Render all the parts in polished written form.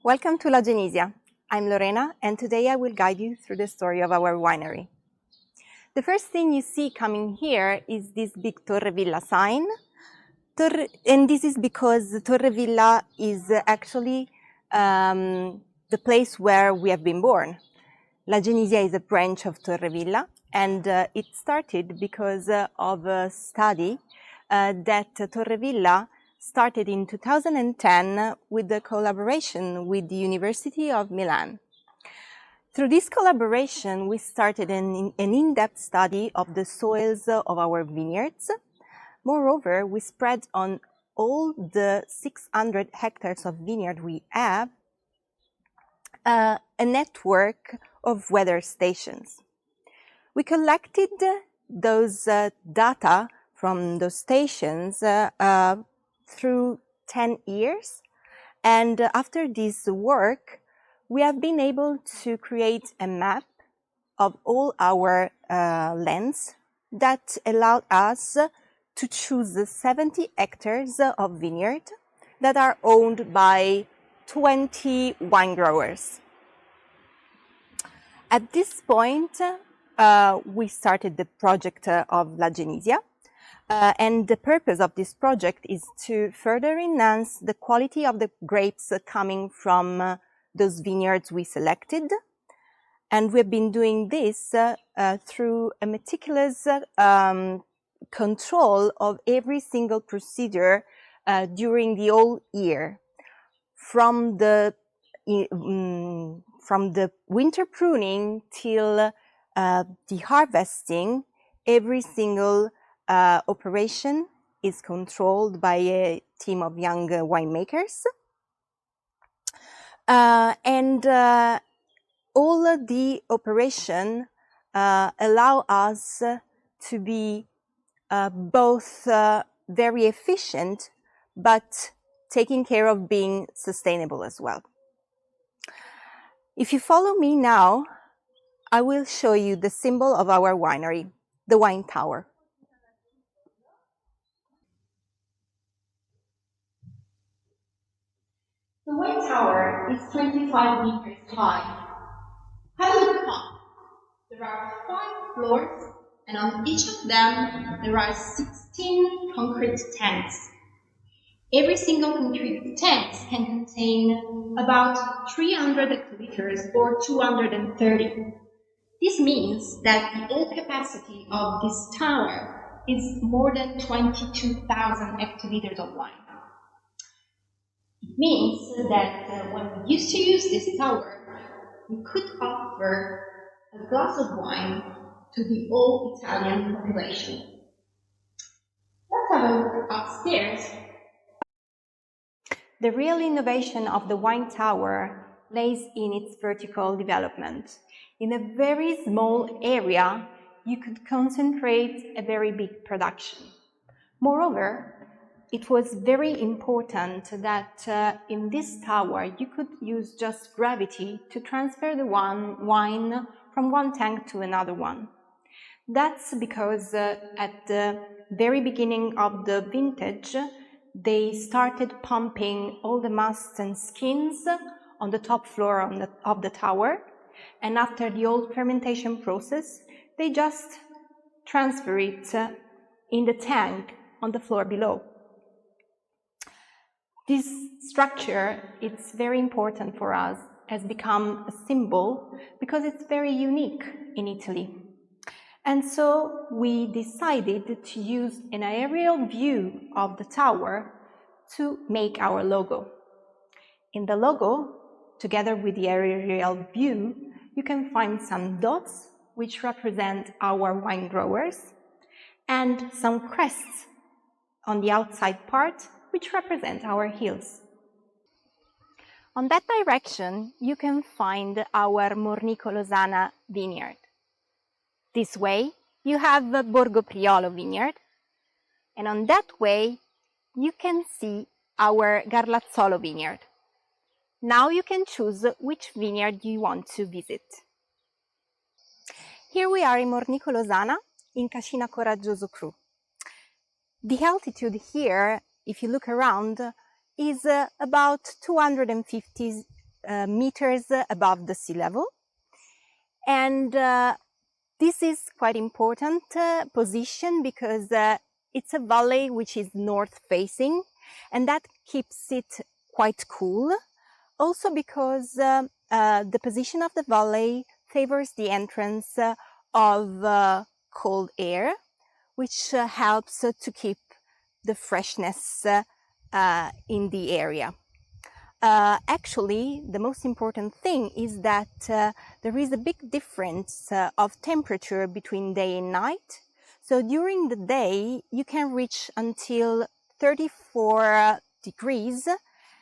Welcome to La Genisia. I'm Lorena, and today I will guide you through the story of our winery. The first thing you see coming here is this big Torre Villa sign. And this is because Torre Villa is actually the place where we have been born. La Genisia is a branch of Torre Villa, and it started because of a study that Torre Villa started in 2010 with the collaboration with the University of Milan. Through this collaboration, we started an in-depth study of the soils of our vineyards. Moreover, we spread on all the 600 hectares of vineyard we have a network of weather stations. We collected those data from those stations through 10 years, and after this work, we have been able to create a map of all our lands that allowed us to choose the 70 hectares of vineyard that are owned by 20 wine growers. At this point, we started the project of La Genisia, and the purpose of this project is to further enhance the quality of the grapes coming from those vineyards we selected. And we've been doing this through a meticulous control of every single procedure during the whole year, from the winter pruning till the harvesting. Every single operation is controlled by a team of young winemakers, and all the operation allow us to be both very efficient, but taking care of being sustainable as well. If you follow me now, I will show you the symbol of our winery, the wine tower. The wine tower is 25 meters high. How does it come? There are 5 floors, and on each of them there are 16 concrete tanks. Every single concrete tank can contain about 300 hectoliters or 230. This means that the whole capacity of this tower is more than 22,000 hectoliters of wine. It means that when we used to use this tower, we could offer a glass of wine to the whole Italian population. Let's have a look upstairs. The real innovation of the wine tower lays in its vertical development. In a very small area, you could concentrate a very big production. Moreover, it was very important that in this tower you could use just gravity to transfer the wine from one tank to another one. That's because at the very beginning of the vintage, they started pumping all the musts and skins on the top floor of the tower, and after the old fermentation process, they just transfer it in the tank on the floor below. This structure, it's very important for us, has become a symbol because it's very unique in Italy. And so we decided to use an aerial view of the tower to make our logo. In the logo, together with the aerial view, you can find some dots which represent our wine growers and some crests on the outside part which represent our hills. On that direction, you can find our Mornico Losana vineyard. This way, you have Borgo Priolo vineyard, and on that way, you can see our Garlazzolo vineyard. Now you can choose which vineyard you want to visit. Here we are in Mornico Losana, in Cascina Coraggioso Cru. The altitude here, if you look around, is about 250 meters above the sea level. And this is quite important position because it's a valley which is north facing, and that keeps it quite cool. Also because the position of the valley favors the entrance of cold air, which helps to keep the freshness in the area. Actually, the most important thing is that there is a big difference of temperature between day and night. So during the day, you can reach until 34 degrees,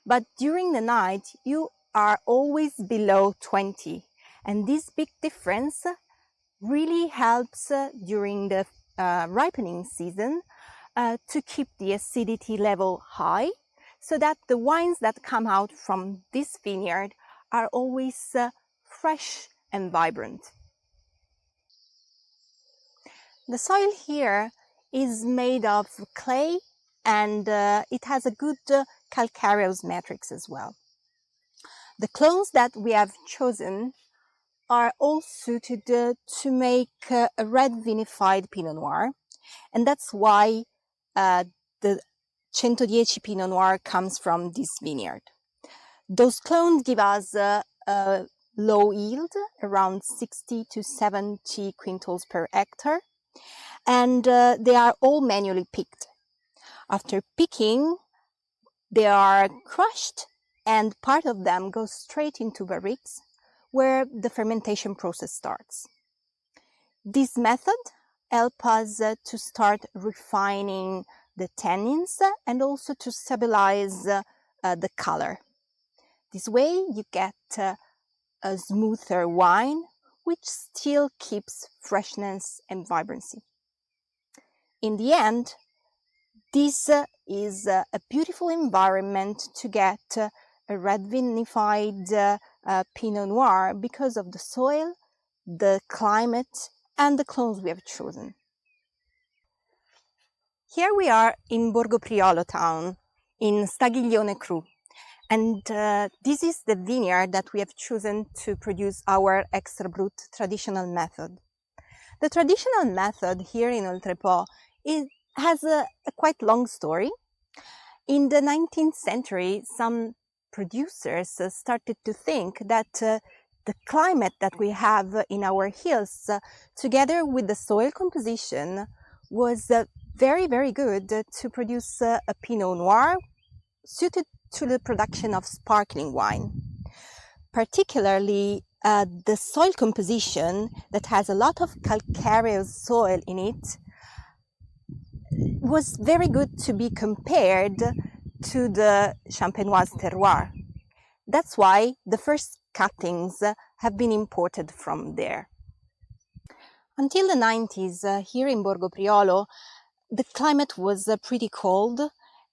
but during the night, you are always below 20. And this big difference really helps during the ripening season to keep the acidity level high, so that the wines that come out from this vineyard are always fresh and vibrant. The soil here is made of clay, and it has a good calcareous matrix as well. The clones that we have chosen are all suited to make a red vinified Pinot Noir, and that's why the 110 Pinot Noir comes from this vineyard. Those clones give us a low yield, around 60 to 70 quintals per hectare, and they are all manually picked. After picking, they are crushed, and part of them goes straight into barriques, where the fermentation process starts. This method helps us to start refining the tannins and also to stabilize the color. This way you get a smoother wine, which still keeps freshness and vibrancy. In the end, this is a beautiful environment to get a red vinified Pinot Noir because of the soil, the climate, and the clones we have chosen. Here we are in Borgo Priolo town, in Stagiglione Cru, and this is the vineyard that we have chosen to produce our Extra Brut traditional method. The traditional method here in Oltrepò has a quite long story. In the 19th century, some producers started to think that the climate that we have in our hills, together with the soil composition, was very, very good to produce a Pinot Noir suited to the production of sparkling wine. Particularly the soil composition that has a lot of calcareous soil in it was very good to be compared to the Champenoise terroir. That's why the first cuttings have been imported from there. Until the 90s, here in Borgo Priolo, the climate was pretty cold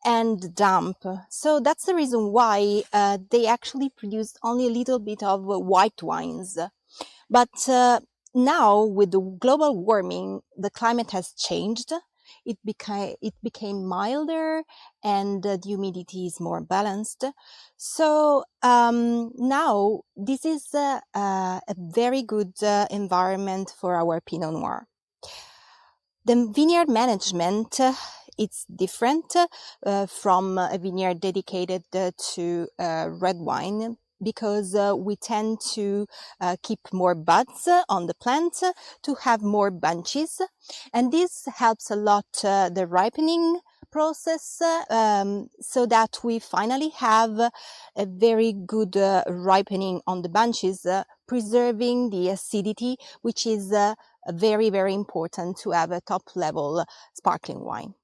and damp. So that's the reason why they actually produced only a little bit of white wines. But now, with the global warming, the climate has changed. It became milder, and the humidity is more balanced. So now this is a very good environment for our Pinot Noir. The vineyard management, it's different from a vineyard dedicated to red wine, because we tend to keep more buds on the plant to have more bunches, and this helps a lot the ripening process, so that we finally have a very good ripening on the bunches, preserving the acidity, which is very, very important to have a top-level sparkling wine.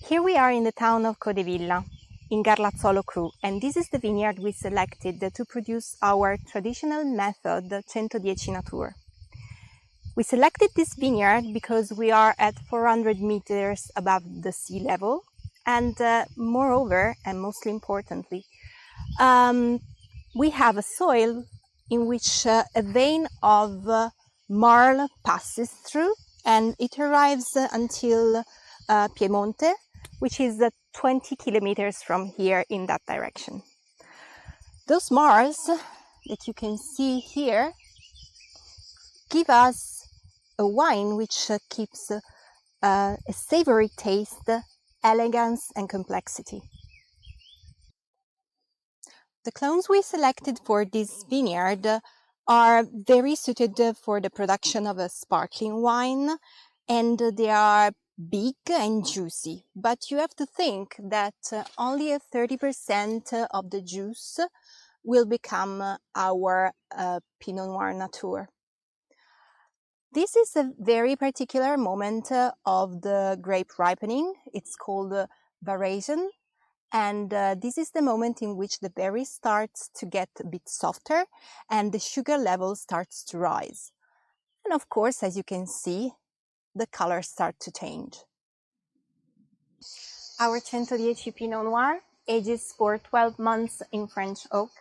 Here we are in the town of Codevilla, in Garlazzolo Cru, and this is the vineyard we selected to produce our traditional method, 110 Nature. We selected this vineyard because we are at 400 meters above the sea level, and moreover, and mostly importantly, we have a soil in which a vein of marl passes through, and it arrives until Piemonte, which is 20 kilometers from here in that direction. Those Mars that you can see here give us a wine which keeps a savory taste, elegance and complexity. The clones we selected for this vineyard are very suited for the production of a sparkling wine, and they are big and juicy. But you have to think that only 30% of the juice will become our Pinot Noir Nature. This is a very particular moment of the grape ripening. It's called veraison. And this is the moment in which the berry starts to get a bit softer and the sugar level starts to rise. And of course, as you can see, the colors start to change. Our 110 Pinot Noir ages for 12 months in French oak,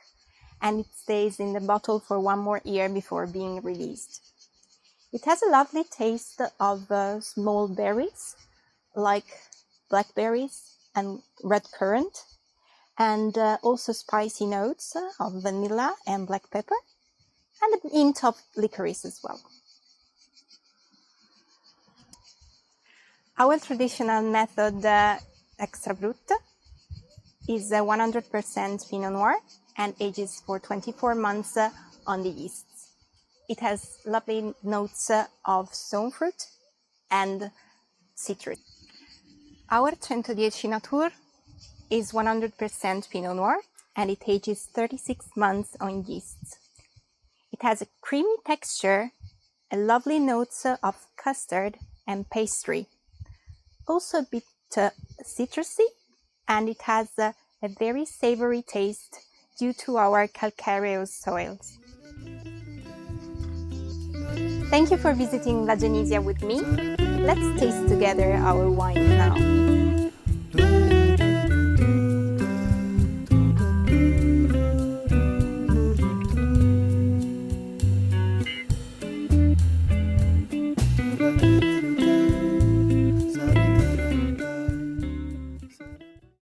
and it stays in the bottle for 1 more year before being released. It has a lovely taste of small berries, like blackberries and red currant, and also spicy notes of vanilla and black pepper, and a hint of licorice as well. Our traditional method, Extra Brut, is 100% Pinot Noir and ages for 24 months on the yeasts. It has lovely notes of stone fruit and citrus. Our 110 Nature is 100% Pinot Noir and it ages 36 months on yeasts. It has a creamy texture, a lovely notes of custard and pastry, also a bit citrusy, and it has a very savory taste due to our calcareous soils. Thank you for visiting La Genisia with me. Let's taste together our wine now.